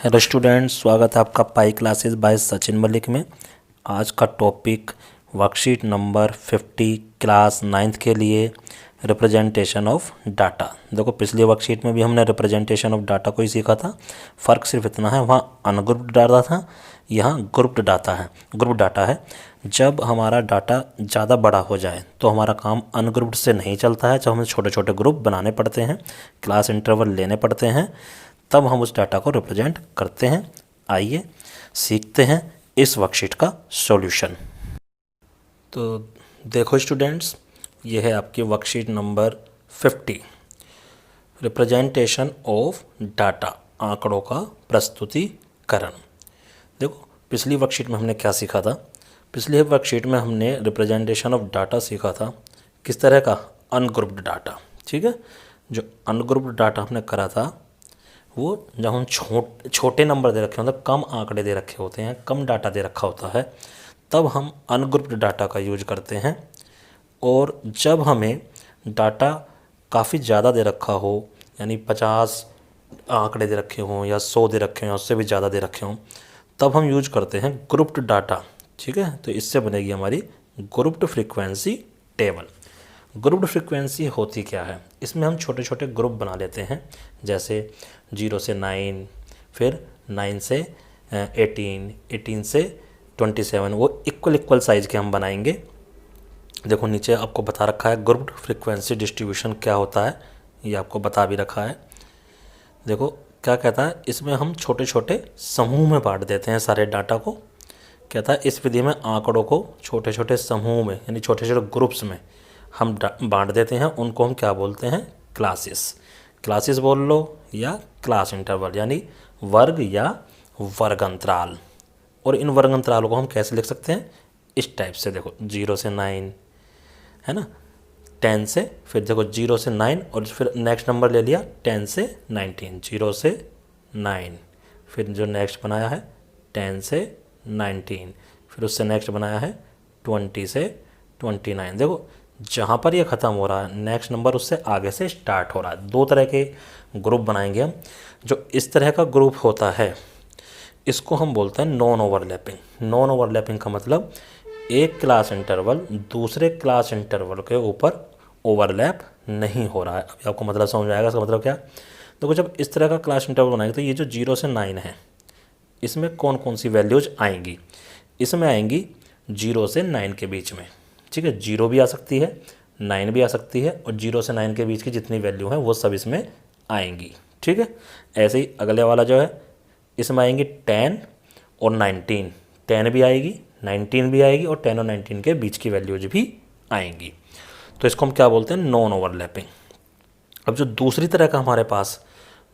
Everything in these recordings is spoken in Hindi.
हेलो स्टूडेंट्स, स्वागत है आपका pi classes bye Sachin Malik में। आज का topic worksheet number 50 class 9th के लिए रिप्रेजेंटेशन ऑफ डाटा। देखो, पिछली वर्कशीट में भी हमने रिप्रेजेंटेशन ऑफ डाटा को ही सीखा था। फ़र्क सिर्फ इतना है, वहाँ अनग्रुप्ड डाटा था, यहाँ ग्रुप्ड डाटा है। ग्रुप डाटा है, जब हमारा डाटा ज़्यादा बड़ा हो जाए तो हमारा काम अनग्रुप्ड से नहीं चलता है। जब हमें छोटे छोटे ग्रुप बनाने पड़ते हैं, क्लास इंटरवल लेने पड़ते हैं, तब हम उस डाटा को रिप्रेजेंट करते हैं। आइए सीखते हैं इस वर्कशीट का सॉल्यूशन। तो देखो स्टूडेंट्स, ये है आपकी worksheet number 50, representation of data, आंकड़ों का प्रस्तुतिकरण। देखो, पिछली वर्कशीट में हमने क्या सीखा था? पिछली वर्कशीट में हमने रिप्रेजेंटेशन ऑफ डाटा सीखा था। किस तरह का? Ungrouped data. ठीक है, जो अनग्रुप्ड डाटा हमने करा था वो जब हम छोटे नंबर दे रखे होते हैं, कम आंकड़े दे रखे होते हैं, कम डाटा दे रखा होता है, तब हम अनग्रुप्ड डाटा का यूज करते हैं। और जब हमें डाटा काफ़ी ज़्यादा दे रखा हो, यानी 50 आंकड़े दे रखे हों या 100 दे रखे हों, उससे भी ज़्यादा दे रखे हों, तब हम यूज करते हैं ग्रुप्ड डाटा। ठीक है, तो इससे बनेगी हमारी grouped frequency table. Grouped frequency होती क्या है? इसमें हम छोटे छोटे ग्रुप बना लेते हैं, जैसे 0 से 9, फिर 9 से 18, 18 से 27, वो इक्वल साइज़ के हम बनाएंगे। देखो, नीचे आपको बता रखा है ग्रुप्ड फ्रीक्वेंसी डिस्ट्रीब्यूशन क्या होता है, ये आपको बता भी रखा है। देखो क्या कहता है, इसमें हम छोटे छोटे समूह में बांट देते हैं सारे डाटा को। कहता है इस विधि में आंकड़ों को छोटे छोटे समूह में, यानी छोटे छोटे ग्रुप्स में हम बांट देते हैं। उनको हम क्या बोलते हैं? क्लासेस। क्लासेस बोल लो या क्लास इंटरवल, यानी वर्ग या वर्ग अंतराल। और इन वर्ग अंतरालों को हम कैसे लिख सकते हैं? इस टाइप से। देखो, 0 से 9 है ना, 10 से, फिर देखो 0 से 9 और फिर नेक्स्ट नंबर ले लिया 10 से 19, 0 से 9, फिर जो नेक्स्ट बनाया है 10 से 19, फिर उससे नेक्स्ट बनाया है 20 से 29। देखो, जहाँ पर ये ख़त्म हो रहा है, नेक्स्ट नंबर उससे आगे से स्टार्ट हो रहा है। दो तरह के ग्रुप बनाएंगे हम। जो इस तरह का ग्रुप होता है, इसको हम बोलते हैं नॉन ओवरलैपिंग। नॉन ओवरलैपिंग का मतलब एक क्लास इंटरवल दूसरे क्लास इंटरवल के ऊपर ओवरलैप नहीं हो रहा है। अभी आपको मतलब समझ आएगा इसका मतलब क्या? देखो, जब इस तरह का क्लास इंटरवल बनाएंगे तो ये जो 0 से 9 है, इसमें कौन कौन सी वैल्यूज आएंगी? इसमें आएंगी 0 से 9 के बीच में। ठीक है, 0 भी आ सकती है, 9 भी आ सकती है, और 0 से 9 के बीच की जितनी वैल्यू है वो सब इसमें आएंगी। ठीक है, ऐसे ही अगले वाला जो है, इसमें आएंगी 10 और 19। 10 भी आएगी, 19 भी आएगी, और 10 और 19 के बीच की वैल्यूज भी आएंगी। तो इसको हम क्या बोलते हैं? Non overlapping. अब जो दूसरी तरह का हमारे पास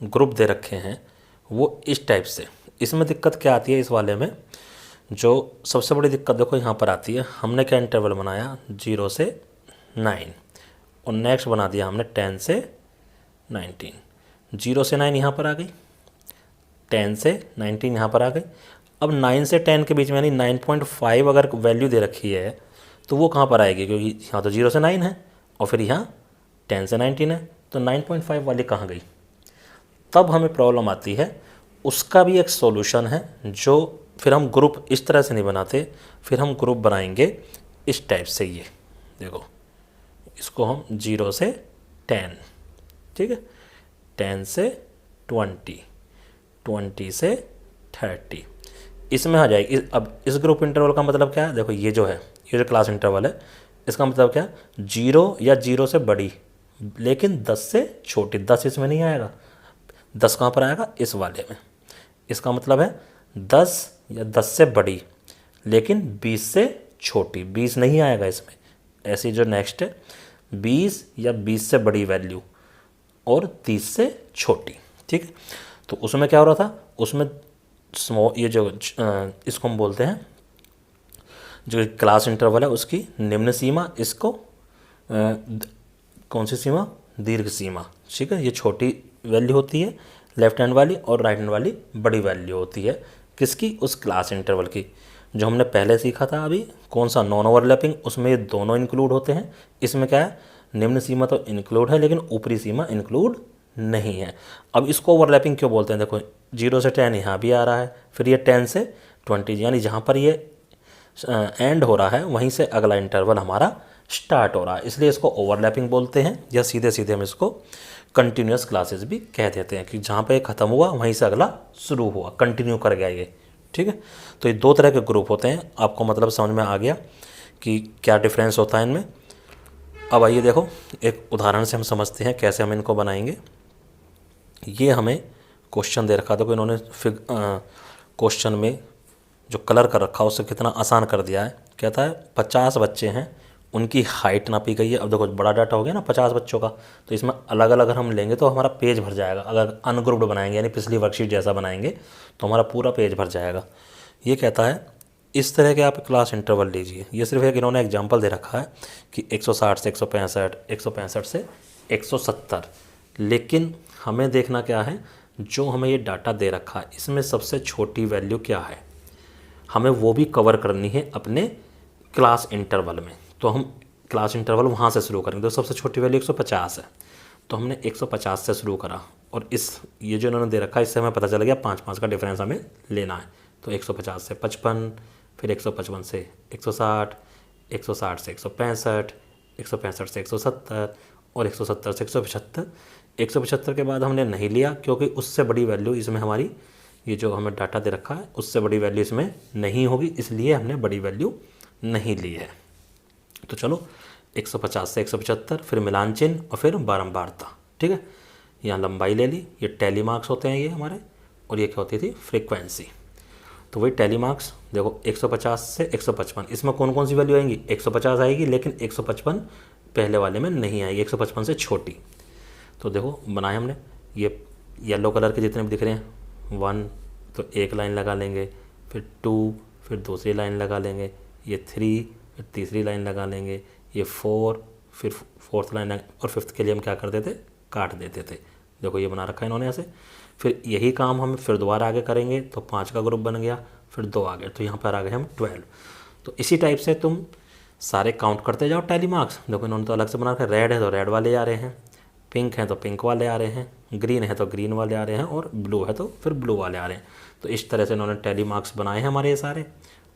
ग्रुप दे रखे हैं वो इस टाइप से। इसमें दिक्कत क्या आती है? इस वाले में जो सबसे बड़ी दिक्कत देखो यहाँ पर आती है, हमने क्या इंटरवल बनाया 0 से 9 और नेक्स्ट बना दिया हमने 10 से 19। 0 से 9 यहाँ पर आ गई, 10 से 19 यहाँ पर आ गई। अब 9 से 10 के बीच में, यानी 9.5 अगर वैल्यू दे रखी है तो वो कहाँ पर आएगी? क्योंकि यहाँ तो 0 से 9 है और फिर यहाँ 10 से 19 है, तो 9.5 वाली कहाँ गई? तब हमें प्रॉब्लम आती है। उसका भी एक सॉल्यूशन है, जो फिर हम ग्रुप इस तरह से नहीं बनाते, फिर हम ग्रुप बनाएंगे इस टाइप से। ये देखो, इसको हम 0 से 10, ठीक है, 10 से 20, 20 से 30, इसमें आ जाएगी। अब इस ग्रुप इंटरवल का मतलब क्या है? देखो, ये जो है, ये जो क्लास इंटरवल है, इसका मतलब क्या है? 0 या 0 से बड़ी लेकिन 10 से छोटी। 10 इसमें नहीं आएगा, 10 कहाँ पर आएगा? इस वाले में। इसका मतलब है 10 या 10 से बड़ी लेकिन 20 से छोटी। 20 नहीं आएगा इसमें। ऐसी जो नेक्स्ट है 20 या 20 से बड़ी वैल्यू और 30 से छोटी। ठीक है, तो उसमें क्या हो रहा था? उसमें ये जो इसको हम बोलते हैं, जो क्लास इंटरवल है उसकी निम्न सीमा, इसको कौन सी सीमा? दीर्घ सीमा। ठीक है, ये छोटी वैल्यू होती है लेफ्ट हैंड वाली, और राइट हैंड वाली बड़ी वैल्यू होती है। किसकी? उस क्लास इंटरवल की, जो हमने पहले सीखा था। अभी कौन सा? Non overlapping. उसमें ये दोनों इंक्लूड होते हैं। इसमें क्या है? निम्न सीमा तो इंक्लूड है लेकिन ऊपरी सीमा इंक्लूड नहीं है। अब इसको ओवरलैपिंग क्यों बोलते हैं, देखो 0 से 10 यहाँ भी आ रहा है, फिर ये 10 से 20, यानी जहाँ पर ये एंड हो रहा है वहीं से अगला इंटरवल हमारा स्टार्ट हो रहा है, इसलिए इसको ओवरलैपिंग बोलते हैं, या सीधे सीधे हम इसको कंटिन्यूस क्लासेस भी कह देते हैं कि जहाँ पे ख़त्म हुआ वहीं से अगला शुरू हुआ, कंटिन्यू कर गया ये। ठीक है, तो ये 2 तरह के ग्रुप होते हैं, आपको मतलब समझ में आ गया कि क्या डिफरेंस होता है इनमें। अब आइए देखो एक उदाहरण से हम समझते हैं कैसे हम इनको बनाएंगे। ये हमें क्वेश्चन दे रखा, देखो इन्होंने क्वेश्चन में जो कलर कर रखा है उससे कितना आसान कर दिया है। कहता है 50 बच्चे हैं, उनकी हाइट नापी गई है। अब देखो बड़ा डाटा हो गया ना 50 बच्चों का, तो इसमें अलग अलग अगर हम लेंगे तो हमारा पेज भर जाएगा। अगर अनग्रुप्ड बनाएंगे यानी पिछली वर्कशीट जैसा बनाएंगे तो हमारा पूरा पेज भर जाएगा। ये कहता है इस तरह के आप क्लास इंटरवल लीजिए। ये सिर्फ एक इन्होंने एग्जाम्पल दे रखा है कि 160 से 165, 165 से 170, लेकिन हमें देखना क्या है, जो हमें ये डाटा दे रखा है इसमें सबसे छोटी वैल्यू क्या है, हमें वो भी कवर करनी है अपने क्लास इंटरवल में। तो हम क्लास इंटरवल वहाँ से शुरू करेंगे, तो सबसे छोटी वैल्यू 150 है, तो हमने 150 से शुरू करा, और ये जो इन्होंने दे रखा है इससे हमें पता चल गया 5 का डिफरेंस हमें लेना है। तो 150 से 55, फिर 155 से 160, 160 से 165, 165 से 170 और 170 से 175। 175 के बाद हमने नहीं लिया क्योंकि उससे बड़ी वैल्यू इसमें हमारी, ये जो हमें डाटा दे रखा है उससे बड़ी वैल्यू इसमें नहीं होगी, इसलिए हमने बड़ी वैल्यू नहीं ली है। तो चलो 150 से 175, फिर मिलान चिन्ह और फिर बारंबारता। ठीक है, यहाँ लंबाई ले ली, ये टैली मार्क्स होते हैं ये हमारे, और ये क्या होती थी फ्रीक्वेंसी। तो वही टैली मार्क्स देखो 150 से 155, इसमें कौन कौन सी वैल्यू आएंगी, 150 आएगी, लेकिन 155 पहले वाले में नहीं आएगी, 155 से छोटी। तो देखो बनाए हमने, ये येलो कलर के जितने भी दिख रहे हैं 1, तो एक लाइन लगा लेंगे, फिर 2, फिर दूसरी लाइन लगा लेंगे, ये 3, फिर तीसरी लाइन लगा लेंगे, ये 4, फिर फोर्थ लाइन, और फिफ्थ के लिए हम क्या कर देते, काट देते थे। देखो ये बना रखा है इन्होंने ऐसे। फिर यही काम हम फिर दोबारा आगे करेंगे तो 5 का ग्रुप बन गया, फिर 2 आ गए, तो यहाँ पर आ गए हम 12। तो इसी टाइप से तुम सारे काउंट करते जाओ टैली मार्क्स। देखो इन्होंने तो अलग से बना रखा है, रेड है तो रेड वाले आ रहे हैं, पिंक है तो पिंक वाले आ रहे हैं, ग्रीन है तो ग्रीन वाले आ रहे हैं, और ब्लू है तो फिर ब्लू वाले आ रहे हैं। तो इस तरह से इन्होंने टैली मार्क्स बनाए हैं हमारे ये सारे,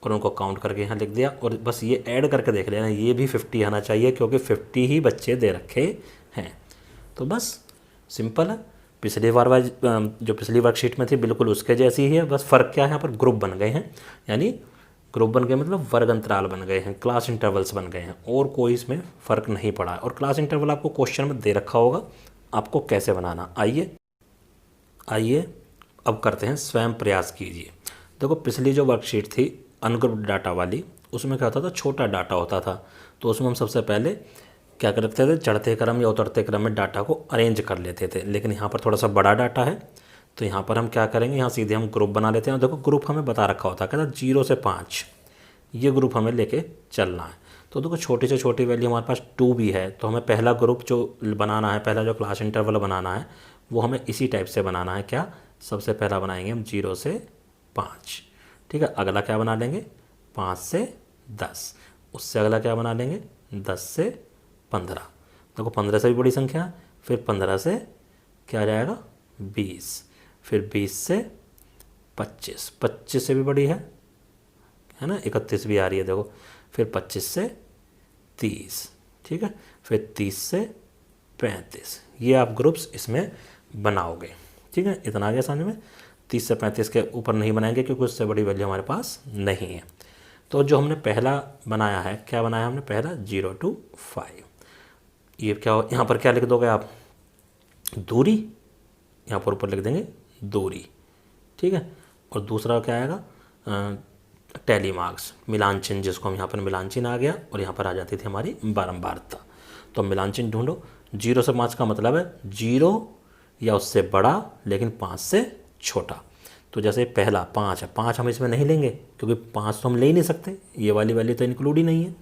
और उनको काउंट करके यहाँ लिख दिया। और बस ये ऐड करके देख लेना, ये भी 50 आना चाहिए क्योंकि 50 ही बच्चे दे रखे हैं। तो बस सिंपल है, पिछली बार जो पिछली वर्कशीट में थी बिल्कुल उसके जैसी ही है, बस फ़र्क क्या है, यहाँ पर ग्रुप बन गए हैं, यानी ग्रुप बन गए मतलब वर्ग अंतराल बन गए हैं, क्लास इंटरवल्स बन गए हैं, और कोई इसमें फ़र्क नहीं पड़ा है। और क्लास इंटरवल आपको क्वेश्चन में दे रखा होगा, आपको कैसे बनाना। आइए अब करते हैं, स्वयं प्रयास कीजिए। देखो पिछली जो वर्कशीट थी अनग्रुप्ड डाटा वाली, उसमें क्या होता था, छोटा डाटा होता था, तो उसमें हम सबसे पहले क्या करते थे, चढ़ते क्रम या उतरते क्रम में डाटा को अरेंज कर लेते थे। लेकिन यहाँ पर थोड़ा सा बड़ा डाटा है, तो यहाँ पर हम क्या करेंगे, यहाँ सीधे हम ग्रुप बना लेते हैं। देखो ग्रुप हमें बता रखा होता है, कहता 0 से 5 ये ग्रुप हमें लेके चलना है। तो देखो छोटी से छोटी वैल्यू हमारे पास 2 भी है, तो हमें पहला ग्रुप जो बनाना है, पहला जो क्लास इंटरवल बनाना है वो हमें इसी टाइप से बनाना है। क्या, सबसे पहला बनाएंगे हम 0 से 5, ठीक है। अगला क्या बना लेंगे, 5 से 10, उससे अगला क्या बना लेंगे, 10 से 15। देखो 15 से भी बड़ी संख्या, फिर 15 से क्या आ जाएगा, 20, फिर 20 से 25, 25 से भी बड़ी है ना, 31 भी आ रही है देखो, फिर 25 से 30, ठीक है, फिर 30 से 35। ये आप ग्रुप्स इसमें बनाओगे, ठीक है। इतना आ गया समझ में। 30 से 35 के ऊपर नहीं बनाएंगे क्योंकि उससे बड़ी वैल्यू हमारे पास नहीं है। तो जो हमने पहला बनाया है, क्या बनाया हमने पहला, 0 to 5। ये क्या, यहाँ पर क्या लिख दोगे आप, दूरी, यहाँ पर ऊपर लिख देंगे दूरी, ठीक है। और दूसरा क्या आएगा, टैली मार्क्स, मिलान चिन्ह, जिसको हम यहाँ पर मिलान चिन्ह आ गया, और यहाँ पर आ जाती थी हमारी बारंबारता। तो मिलान चिन्ह ढूंढो। 0 से 5 का मतलब है 0 या उससे बड़ा लेकिन 5 से छोटा। तो जैसे पहला 5 है, 5 हम इसमें नहीं लेंगे क्योंकि 5 तो हम ले ही नहीं सकते, ये वाली वैल्यू तो इंक्लूड ही नहीं है।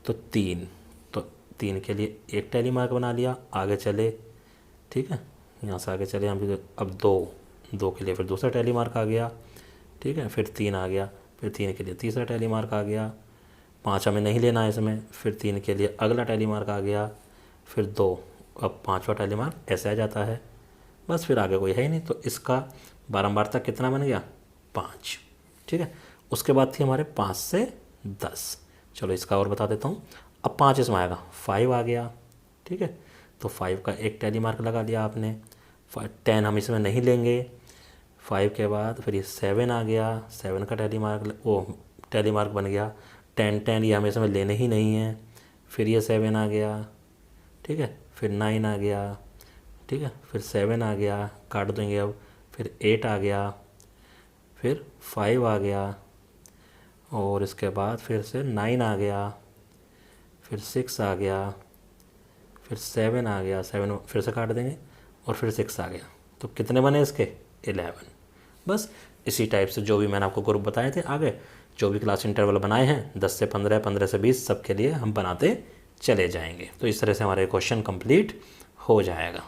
तो 3, तो 3 के लिए एक टैली मार्क बना लिया, आगे चले, ठीक है, यहाँ से आगे चले हम भी। अब 2 के लिए फिर दूसरा टैली मार्क आ गया, ठीक है, फिर 3 आ गया, फिर 3 के लिए तीसरा टैली मार्क आ गया, 5 हमें नहीं लेना है इसमें, फिर 3 के लिए अगला टैली मार्क आ गया, फिर 2, अब 5वां टैली मार्क ऐसे आ जाता है, बस फिर आगे कोई है ही नहीं, तो इसका बारंबारता कितना बन गया 5। ठीक है, उसके बाद थी हमारे 5 से 10। चलो इसका और बता देता हूँ। अब 5 इसमें आएगा, 5 आ गया। ठीक है, तो 5 का एक टैली मार्क लगा दिया आपने। 10 हम इसमें नहीं लेंगे। 5 के बाद फिर ये 7 आ गया, 7 का टैली मार्क बन गया। 10 ये हमें इसमें लेने ही नहीं है। फिर ये 7 आ गया। ठीक है, फिर 9 आ गया। ठीक है, फिर 7 आ गया, काट देंगे अब। फिर 8 आ गया, फिर 5 आ गया, और इसके बाद फिर से 9 आ गया, फिर 6 आ गया, फिर 7 आ गया, 7 फिर से काट देंगे, और फिर 6 आ गया। तो कितने बने इसके 11। बस इसी टाइप से जो भी मैंने आपको ग्रुप बताए थे, आगे जो भी क्लास इंटरवल बनाए हैं 10 से 15, 15 से 20, सब के लिए हम बनाते चले जाएंगे। तो इस तरह से हमारे क्वेश्चन कंप्लीट हो जाएगा।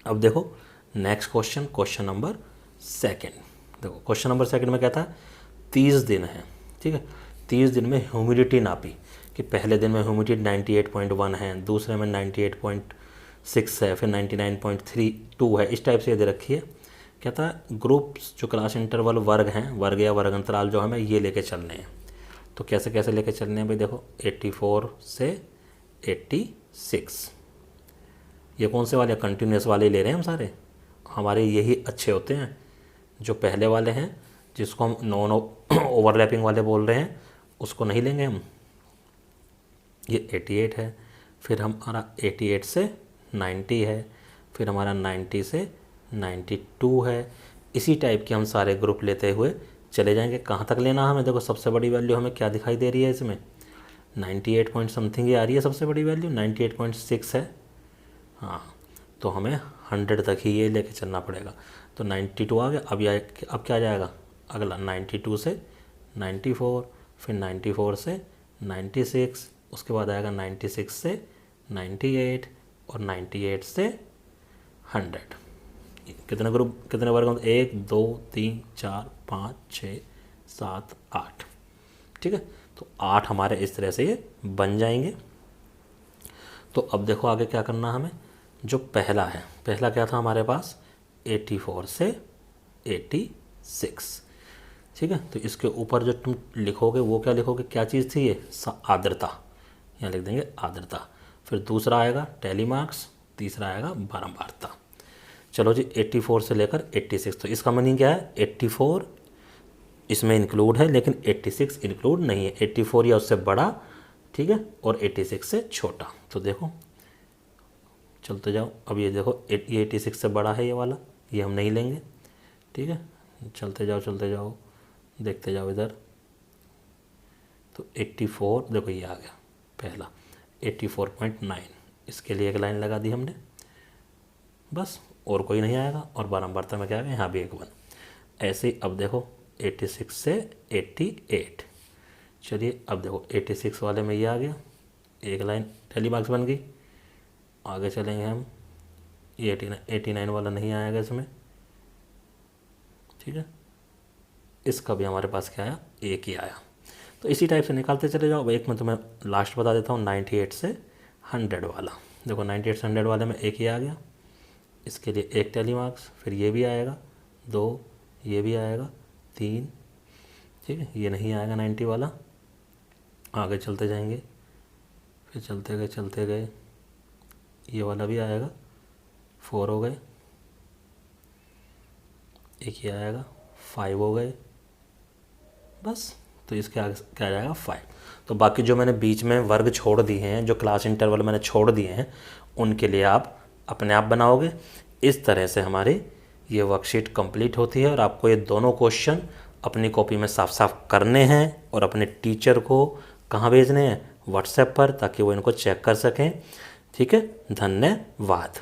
अब देखो नेक्स्ट क्वेश्चन, क्वेश्चन नंबर 2। देखो क्वेश्चन नंबर 2 में क्या था, 30 दिन है। ठीक है, 30 दिन में ह्यूमिडिटी नापी कि पहले दिन में ह्यूमिडिटी 98.1 है, दूसरे में 98.6 है, फिर 99.32 है। इस टाइप से ये दे रखी है। क्या था, ग्रुप्स जो क्लास इंटरवल वर्ग हैं, वर्ग या वर्ग अंतराल जो हमें ये लेके चलने हैं। तो कैसे कैसे लेके चलने हैं भाई, देखो 84 से 86। ये कौन से वाले, कंटिन्यूस वाले ले रहे हैं हम सारे। हमारे यही अच्छे होते हैं, जो पहले वाले हैं जिसको हम नॉन ओवरलैपिंग वाले बोल रहे हैं, उसको नहीं लेंगे हम। ये 88 है, फिर हमारा 88 से 90 है, फिर हमारा 90 से 92 है। इसी टाइप के हम सारे ग्रुप लेते हुए चले जाएंगे। कहाँ तक लेना हमें, देखो सबसे बड़ी वैल्यू हमें क्या दिखाई दे रही है इसमें, 98 पॉइंट समथिंग ही आ रही है सबसे बड़ी वैल्यू, 98.6 है। हाँ, तो हमें 100 तक ही ये लेके चलना पड़ेगा। तो 92 आ गया। अब क्या आ जाएगा अगला, 92 से 94, फिर 94 से 96, उसके बाद आएगा 96 से 98, और 98 से 100। कितने ग्रुप, कितने वर्ग, 1 2 3 4 5 6 7 8। ठीक है, तो 8 हमारे इस तरह से ये बन जाएंगे। तो अब देखो आगे क्या करना हमें। जो पहला है, पहला क्या था हमारे पास, 84 से 86। ठीक है, तो इसके ऊपर जो तुम लिखोगे वो क्या लिखोगे, क्या चीज़ थी ये, आर्द्रता। यहाँ लिख देंगे आर्द्रता। फिर दूसरा आएगा टैली मार्क्स, तीसरा आएगा बारंबारता। चलो जी, 84 से लेकर 86। तो इसका मीनिंग क्या है, 84 इसमें इंक्लूड है लेकिन 86 इंक्लूड नहीं है। 84 या उससे बड़ा, ठीक है, और 86 से छोटा। तो देखो चलते जाओ। अब ये देखो ये 86 से बड़ा है ये वाला, ये हम नहीं लेंगे। ठीक है, चलते जाओ देखते जाओ इधर। तो 84 देखो ये आ गया पहला, 84.9। इसके लिए एक लाइन लगा दी हमने, बस और कोई नहीं आएगा। और बारंबारता में क्या आ गया, यहाँ भी एक 1। ऐसे ही अब देखो 86 से 88। चलिए अब देखो 86 वाले में ये आ गया, एक लाइन टैली मार्क्स बन गई। आगे चलेंगे हम, ये 89 वाला नहीं आएगा इसमें। ठीक है, इसका भी हमारे पास क्या आया, एक ही आया। तो इसी टाइप से निकालते चले जाओ। अब एक मैं तुम्हें लास्ट बता देता हूँ, 98 से 100 वाला। देखो 98 से 100 वाले में एक ही आ गया, इसके लिए एक टैली मार्क्स। फिर ये भी आएगा 2, ये भी आएगा 3। ठीक है, ये नहीं आएगा 90 वाला। आगे चलते जाएंगे, फिर चलते गए ये वाला भी आएगा, 4 हो गए। एक ये आएगा, 5 हो गए। बस, तो इसके आगे क्या आ जाएगा, 5। तो बाकी जो मैंने बीच में वर्ग छोड़ दिए हैं, जो क्लास इंटरवल मैंने छोड़ दिए हैं, उनके लिए आप अपने आप बनाओगे। इस तरह से हमारी ये वर्कशीट कंप्लीट होती है। और आपको ये दोनों क्वेश्चन अपनी कॉपी में साफ साफ करने हैं और अपने टीचर को कहाँ भेजने हैं, व्हाट्सएप पर, ताकि वो इनको चेक कर सकें। ठीक है, धन्यवाद।